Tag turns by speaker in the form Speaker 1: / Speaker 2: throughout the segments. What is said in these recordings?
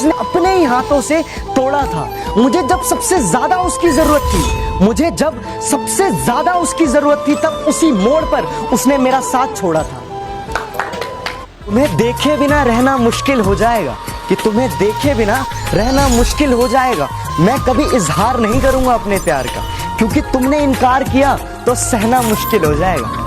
Speaker 1: उसने अपने ही हाथों से तोड़ा था। मुझे जब सबसे ज्यादा उसकी जरूरत थी, मुझे जब सबसे ज्यादा उसकी जरूरत थी, तब उसी मोड़ पर उसने मेरा साथ छोड़ा था। तुम्हें देखे बिना रहना मुश्किल हो जाएगा, कि तुम्हें देखे बिना रहना मुश्किल हो जाएगा। मैं कभी इजहार नहीं करूंगा अपने प्यार का, क्योंकि तुमने इनकार किया तो सहना मुश्किल हो जाएगा।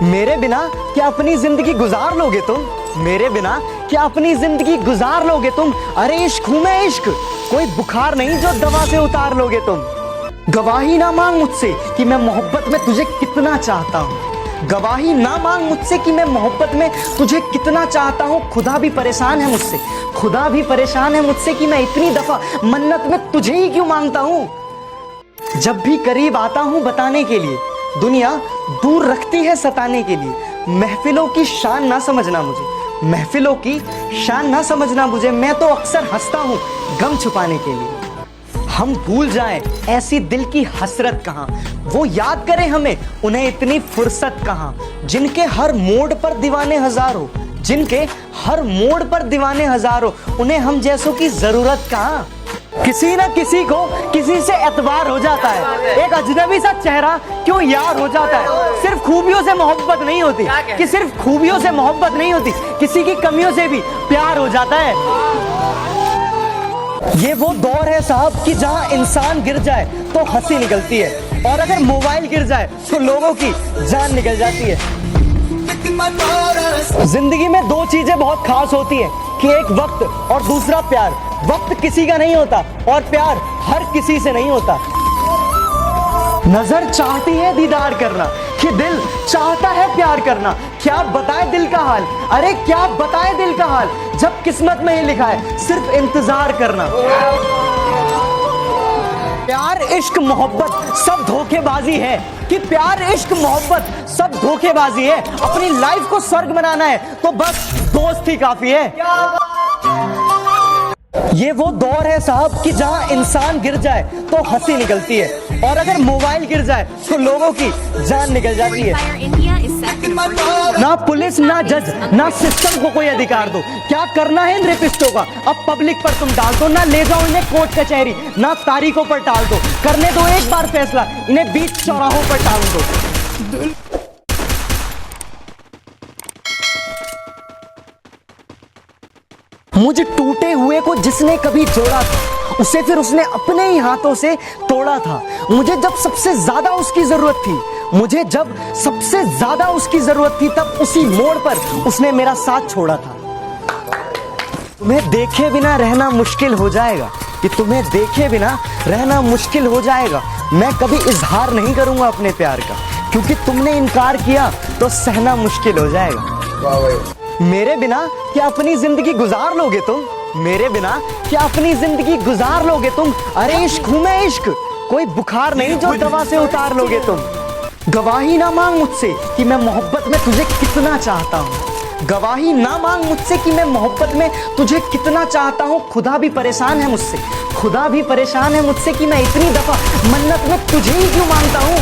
Speaker 1: मेरे बिना क्या अपनी जिंदगी गुजार लोगे तुम? मेरे बिना क्या अपनी जिंदगी गुजार लोगे तुम? अरे इश्क हूं मैं, इश्क कोई बुखार नहीं जो दवा से उतार लोगे तुम। गवाही ना मांग मुझसे कि मैं मोहब्बत में तुझे कितना चाहता हूँ। गवाही ना मांग मुझसे कि मैं मोहब्बत में तुझे कितना चाहता हूँ। खुदा भी परेशान है मुझसे, खुदा भी परेशान है मुझसे कि मैं इतनी दफा मन्नत में तुझे ही क्यों मांगता हूँ। जब भी करीब आता हूँ बताने के लिए, दुनिया दूर रखती है सताने के लिए। महफिलों की शान ना समझना मुझे, महफिलों की शान ना समझना मुझे। मैं तो अक्सर हंसता हूँ गम छुपाने के लिए। हम भूल जाएं ऐसी दिल की हसरत कहाँ, वो याद करें हमें उन्हें इतनी फुर्सत कहाँ। जिनके हर मोड़ पर दीवाने हजारों, जिनके हर मोड़ पर दीवाने हजारों, उन्हें हम जैसों की जरूरत कहाँ। किसी ना किसी को किसी से एतबार हो जाता है, एक अजनबी सा चेहरा क्यों यार हो जाता है। सिर्फ खूबियों से मोहब्बत नहीं होती, कि सिर्फ खूबियों से मोहब्बत नहीं होती, किसी की कमियों से भी प्यार हो जाता है। ये वो दौर है साहब कि जहां इंसान गिर जाए तो हंसी निकलती है, और अगर मोबाइल गिर जाए तो लोगों की जान निकल जाती है। जिंदगी में दो चीजें बहुत खास होती हैं, कि एक वक्त और दूसरा प्यार। वक्त किसी का नहीं होता और प्यार हर किसी से नहीं होता। नजर चाहती है दीदार करना, कि दिल चाहता है प्यार करना। क्या बताए दिल का हाल, अरे क्या बताए दिल का हाल, जब किस्मत में ही लिखा है सिर्फ इंतजार करना। प्यार इश्क मोहब्बत सब धोखेबाजी है, कि प्यार इश्क मोहब्बत सब धोखेबाजी है। अपनी लाइफ को स्वर्ग बनाना है तो बस दोस्त ही काफी है। ये वो दौर है साहब कि जहां इंसान गिर जाए तो हंसी निकलती है, और अगर मोबाइल गिर जाए तो लोगों की जान निकल जाती है। ना पुलिस ना जज ना सिस्टम को कोई अधिकार दो, क्या करना है इन रेपिस्टों का अब पब्लिक पर तुम डाल दो। ना ले जाओ इन्हें कोर्ट कचहरी, ना तारीखों पर टाल दो। करने दो एक बार फैसला, इन्हें बीच चौराहों पर टाल दो। मुझे टूटे हुए को जिसने कभी जोड़ा था, उसे फिर उसने अपने ही हाथों से तोड़ा था। मुझे जब सबसे ज्यादा उसकी जरूरत थी, मुझे जब सबसे ज्यादा उसकी जरूरत थी, तब उसी मोड़ पर उसने मेरा साथ छोड़ा था। तुम्हें देखे बिना रहना मुश्किल हो जाएगा, कि तुम्हें देखे बिना रहना मुश्किल हो जाएगा। मैं कभी इजहार नहीं करूंगा अपने प्यार का, क्योंकि तुमने इनकार किया तो सहना मुश्किल हो जाएगा। मेरे बिना क्या अपनी जिंदगी गुजार लोगे तुम? मेरे बिना क्या अपनी जिंदगी गुजार लोगे तुम? अरे इश्क हूं मैं, इश्क कोई बुखार नहीं जो दवा से उतार लोगे तुम। गवाही ना मांग मुझसे कि मैं मोहब्बत में तुझे कितना चाहता हूँ। गवाही ना मांग मुझसे कि मैं मोहब्बत में तुझे कितना चाहता हूँ। खुदा भी परेशान है मुझसे, खुदा भी परेशान है मुझसे कि मैं इतनी दफा मन्नत में तुझे ही क्यों मांगता हूँ।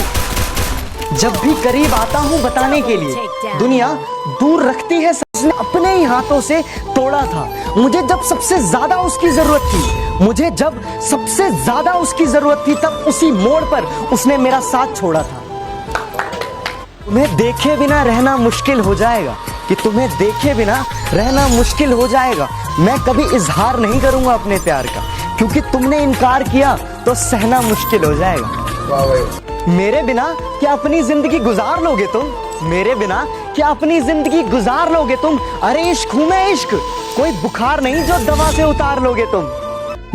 Speaker 1: जब भी करीब आता हूँ बताने के लिए, दुनिया दूर रखती है। उसने अपने ही हाथों से तोड़ा था। मुझे जब सबसे ज्यादा उसकी जरूरत थी, मुझे जब सबसे ज्यादा उसकी जरूरत थी, तब उसी मोड़ पर उसने मेरा साथ छोड़ा था। तुम्हें देखे बिना रहना मुश्किल हो जाएगा, कि तुम्हें देखे बिना रहना मुश्किल हो जाएगा। मैं कभी इजहार नहीं करूंगा अपने प्यार का, क्योंकि तुमने इनकार किया तो सहना मुश्किल हो जाएगा। मेरे बिना क्या अपनी जिंदगी गुजार लोगे तुम? मेरे बिना क्या अपनी जिंदगी गुजार लोगे तुम? अरे इश्क हूं मैं, इश्क कोई बुखार नहीं जो दवा से उतार लोगे तुम।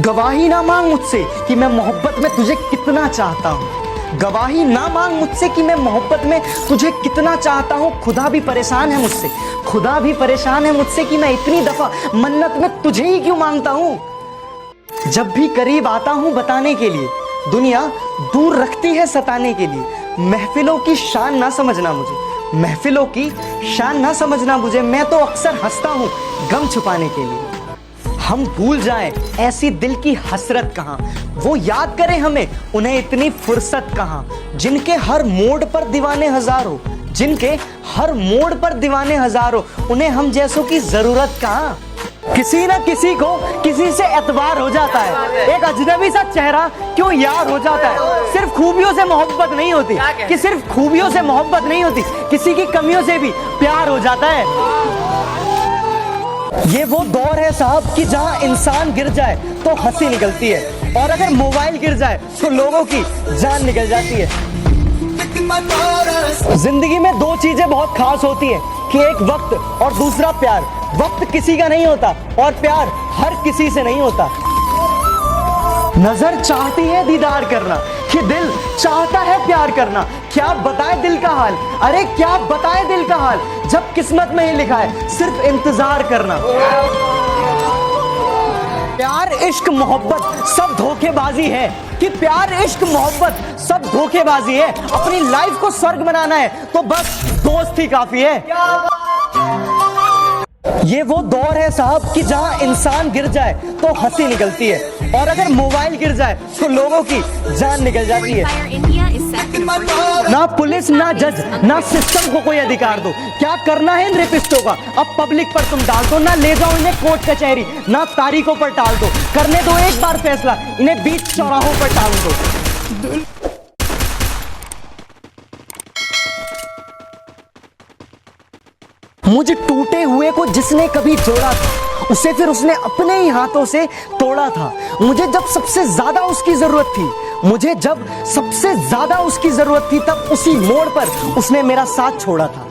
Speaker 1: गवाही ना मांग मुझसे कि मैं मोहब्बत में तुझे कितना चाहता हूँ। गवाही ना मांग मुझसे कि मैं मोहब्बत में तुझे कितना चाहता हूँ। खुदा भी परेशान है मुझसे, खुदा भी परेशान है मुझसे कि मैं इतनी दफा मन्नत में तुझे ही क्यों मांगता हूँ। जब भी करीब आता हूँ बताने के लिए, दुनिया दूर रखती है सताने के लिए। महफिलों की शान ना समझना मुझे, महफिलों की शान ना समझना मुझे। मैं तो अक्सर हंसता हूँ गम छुपाने के लिए। हम भूल जाएं ऐसी दिल की हसरत कहाँ, वो याद करें हमें उन्हें इतनी फुर्सत कहाँ। जिनके हर मोड़ पर दीवाने हजारों, जिनके हर मोड़ पर दीवाने हजारों, उन्हें हम जैसों की जरूरत कहाँ। किसी ना किसी को किसी से एतबार हो जाता है, एक अजनबी सा चेहरा क्यों यार हो जाता है। सिर्फ खूबियों से मोहब्बत नहीं होती, कि सिर्फ खूबियों से मोहब्बत नहीं होती, किसी की कमियों से भी प्यार हो जाता है। ये वो दौर है साहब कि जहां इंसान गिर जाए तो हंसी निकलती है, और अगर मोबाइल गिर जाए तो लोगों की जान निकल जाती है। जिंदगी में दो चीजें बहुत खास होती है, कि एक वक्त और दूसरा प्यार। वक्त किसी का नहीं होता और प्यार हर किसी से नहीं होता। नजर चाहती है दीदार करना, कि दिल चाहता है प्यार करना। क्या बताए दिल का हाल, अरे क्या बताए दिल का हाल, जब किस्मत में ही लिखा है सिर्फ इंतजार करना। प्यार इश्क मोहब्बत सब धोखेबाजी है, कि प्यार इश्क मोहब्बत सब धोखेबाजी है। अपनी लाइफ को स्वर्ग बनाना है तो बस दोस्त ही काफी है। ये वो दौर है साहब कि जहां इंसान गिर जाए तो हंसी निकलती है, और अगर मोबाइल गिर जाए तो लोगों की जान निकल जाती है। ना पुलिस, ना जज, ना सिस्टम को कोई अधिकार दो। क्या करना है इन रेपिस्टों का अब पब्लिक पर तुम डाल दो। ना ले जाओ इन्हें कोर्ट कचहरी, ना तारीखों पर टाल दो। करने दो एक बार फैसला, इन्हें बीच चौराहों पर टाल दो। मुझे टूटे हुए को जिसने कभी जोड़ा था, उसे फिर उसने अपने ही हाथों से तोड़ा था। मुझे जब सबसे ज्यादा उसकी जरूरत थी, मुझे जब सबसे ज्यादा उसकी जरूरत थी, तब उसी मोड़ पर उसने मेरा साथ छोड़ा था।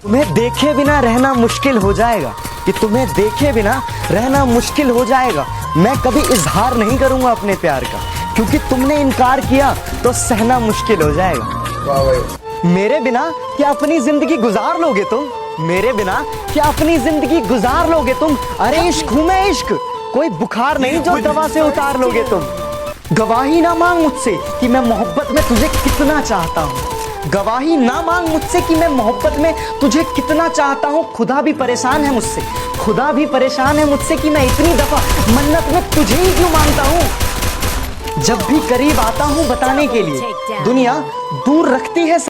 Speaker 1: तुम्हें देखे बिना रहना मुश्किल हो जाएगा, कि तुम्हें देखे बिना रहना मुश्किल हो जाएगा। मैं कभी इजहार नहीं करूंगा अपने प्यार का, क्योंकि तुमने इनकार किया तो सहना मुश्किल हो जाएगा। मेरे बिना क्या अपनी जिंदगी गुजार लोगे तुम, मेरे बिना क्या अपनी जिंदगी गुजार लोगे तुम। अरे इश्क हूं मैं, इश्क कोई बुखार नहीं जो दवा से उतार लोगे तुम। गवाही ना मांग मुझसे कि मैं मोहब्बत में तुझे कितना चाहता हूँ। गवाही ना मांग मुझसे कि मैं मोहब्बत में तुझे कितना चाहता हूँ। खुदा भी परेशान है मुझसे, खुदा भी परेशान है मुझसे, कि मैं इतनी दफा मन्नत में तुझे ही क्यों मांगता हूँ। जब भी करीब आता हूँ बताने के लिए, दुनिया दूर रखती है।